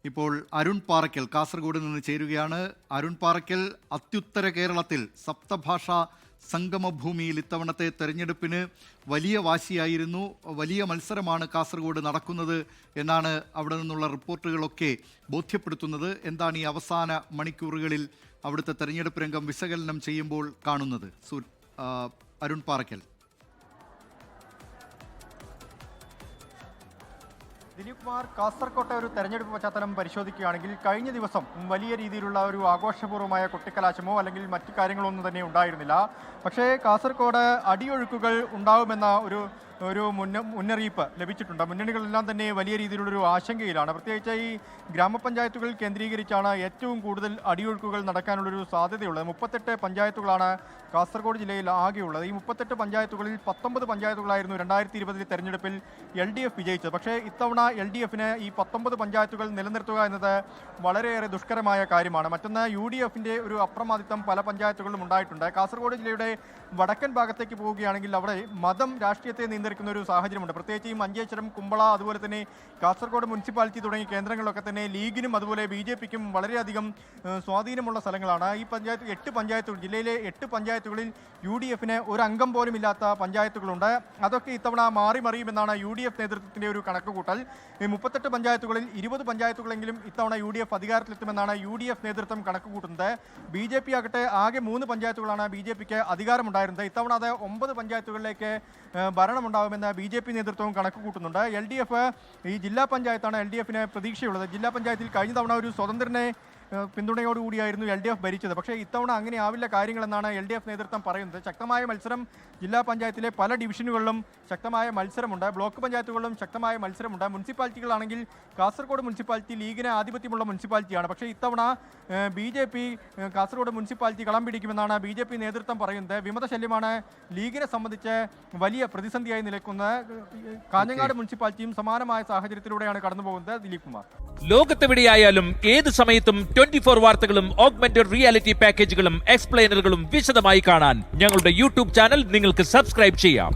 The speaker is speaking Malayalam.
ഇപ്പോൾ അരുൺ പാറയ്ക്കൽ കാസർഗോഡ് നിന്ന് ചേരുകയാണ്. അരുൺ പാറയ്ക്കൽ, അത്യുത്തര കേരളത്തിൽ സപ്തഭാഷാ സംഗമഭൂമിയിൽ ഇത്തവണത്തെ തെരഞ്ഞെടുപ്പിന് വലിയ വാശിയായിരുന്നു, വലിയ മത്സരമാണ് കാസർഗോഡ് നടക്കുന്നത് എന്നാണ് അവിടെ നിന്നുള്ള റിപ്പോർട്ടുകളൊക്കെ ബോധ്യപ്പെടുത്തുന്നത്. എന്താണ് ഈ അവസാന മണിക്കൂറുകളിൽ അവിടുത്തെ തെരഞ്ഞെടുപ്പ് രംഗം വിശകലനം ചെയ്യുമ്പോൾ കാണുന്നത്? അരുൺ പാറയ്ക്കൽ. ദിലീപ് കുമാർ, കാസർകോട്ടെ ഒരു തെരഞ്ഞെടുപ്പ് പശ്ചാത്തലം പരിശോധിക്കുകയാണെങ്കിൽ കഴിഞ്ഞ ദിവസം വലിയ രീതിയിലുള്ള ഒരു ആഘോഷപൂർവ്വമായ കൊട്ടിക്കലാശമോ അല്ലെങ്കിൽ മറ്റു കാര്യങ്ങളൊന്നും തന്നെ ഉണ്ടായിരുന്നില്ല. പക്ഷേ കാസർകോട് അടിയൊഴുക്കുകൾ ഉണ്ടാകുമെന്ന ഒരു മുന്നറിയിപ്പ് ലഭിച്ചിട്ടുണ്ട്. മുന്നണികളെല്ലാം തന്നെ വലിയ രീതിയിലുള്ളൊരു ആശങ്കയിലാണ്. പ്രത്യേകിച്ച് ഈ ഗ്രാമപഞ്ചായത്തുകൾ കേന്ദ്രീകരിച്ചാണ് ഏറ്റവും കൂടുതൽ അടിയൊഴുക്കുകൾ നടക്കാനുള്ളൊരു സാധ്യതയുള്ളത്. 38 പഞ്ചായത്തുകളാണ് കാസർഗോഡ് ജില്ലയിൽ ആകെയുള്ളത്. ഈ 38 പഞ്ചായത്തുകളിൽ 19 പഞ്ചായത്തുകളായിരുന്നു 2020 തെരഞ്ഞെടുപ്പിൽ LDF വിജയിച്ചത്. പക്ഷേ ഇത്തവണ LDFന് ഈ 19 പഞ്ചായത്തുകൾ നിലനിർത്തുക എന്നത് വളരെയേറെ ദുഷ്കരമായ കാര്യമാണ്. മറ്റൊന്ന്, UDFന്റെ ഒരു അപ്രമാദിത്വം പല പഞ്ചായത്തുകളിലും ഉണ്ടായിട്ടുണ്ട്. കാസർഗോഡ് ജില്ലയുടെ വടക്കൻ ഭാഗത്തേക്ക് പോവുകയാണെങ്കിൽ അവിടെ മതം രാഷ്ട്രീയത്തെ നിയന്ത്രിക്കുന്ന ഒരു സാഹചര്യമുണ്ട്. പ്രത്യേകിച്ച് ഈ മഞ്ചേശ്വരം, കുമ്പള, അതുപോലെ തന്നെ കാസർഗോഡ് മുനിസിപ്പാലിറ്റി തുടങ്ങിയ കേന്ദ്രങ്ങളിലൊക്കെ തന്നെ ലീഗിനും അതുപോലെ BJPക്കും വളരെയധികം സ്വാധീനമുള്ള സ്ഥലങ്ങളാണ്. ഈ 8 പഞ്ചായത്തുകൾ, ജില്ലയിലെ 8 പഞ്ചായത്തുകളിൽ UDFന് ഒരു അംഗം പോലും ഇല്ലാത്ത പഞ്ചായത്തുകളുണ്ട്. അതൊക്കെ ഇത്തവണ മറിയുമെന്നാണ് UDF നേതൃത്വത്തിൻ്റെ ഒരു കണക്കുകൂട്ടൽ. ഈ 38 പഞ്ചായത്തുകളിൽ 20 പഞ്ചായത്തുകളെങ്കിലും ഇത്തവണ UDF അധികാരത്തിലെത്തുമെന്നാണ് UDF നേതൃത്വം കണക്കുകൂട്ടുന്നത്. BJP ആകട്ടെ ആകെ 3 പഞ്ചായത്തുകളാണ് BJPക്ക് അധികാരമുണ്ടായിരുന്നത്. ഇത്തവണ അത് 9 പഞ്ചായത്തുകളിലേക്ക് ഭരണമുണ്ടാകുമെന്ന് BJP നേതൃത്വവും കണക്ക് കൂട്ടുന്നുണ്ട്. LDF ഈ ജില്ലാ പഞ്ചായത്താണ് LDFന് പ്രതീക്ഷയുള്ളത്. ജില്ലാ പഞ്ചായത്തിൽ കഴിഞ്ഞ തവണ ഒരു സ്വതന്ത്രനെ പിന്തുണയോടുകൂടിയായിരുന്നു LDF ഭരിച്ചത്. പക്ഷേ ഇത്തവണ അങ്ങനെ ആവില്ല കാര്യങ്ങളെന്നാണ് LDF നേതൃത്വം പറയുന്നത്. ശക്തമായ മത്സരം ജില്ലാ പഞ്ചായത്തിലെ പല ഡിവിഷനുകളിലും ശക്തമായ മത്സരമുണ്ട്. ബ്ലോക്ക് പഞ്ചായത്തുകളിലും ശക്തമായ മത്സരമുണ്ട്. മുനിസിപ്പാലിറ്റികളാണെങ്കിൽ കാസർഗോഡ് മുനിസിപ്പാലിറ്റി ലീഗിന് ആധിപത്യമുള്ള മുനിസിപ്പാലിറ്റിയാണ്. പക്ഷേ ഇത്തവണ BJP കാസർഗോഡ് മുനിസിപ്പാലിറ്റി കളം പിടിക്കുമെന്നാണ് BJP നേതൃത്വം പറയുന്നത്. വിമതശല്യമാണ് ലീഗിനെ സംബന്ധിച്ച് വലിയ പ്രതിസന്ധിയായി നിലക്കുന്നത്. കാഞ്ഞങ്ങാട് മുനിസിപ്പാലിറ്റിയും സമാനമായ സാഹചര്യത്തിലൂടെയാണ് കടന്നുപോകുന്നത്. ദിലീപ് കുമാർ, ലോകത്തെവിടെയായാലും ഏത് സമയത്തും 24 വാർത്തകളും ഓഗ്മെന്റഡ് റിയാലിറ്റി പാക്കേജുകളും എക്സ്പ്ലെയിനറുകളും വിശദമായി കാണാൻ ഞങ്ങളുടെ YouTube ചാനൽ നിങ്ങൾക്ക് സബ്സ്ക്രൈബ് ചെയ്യാം.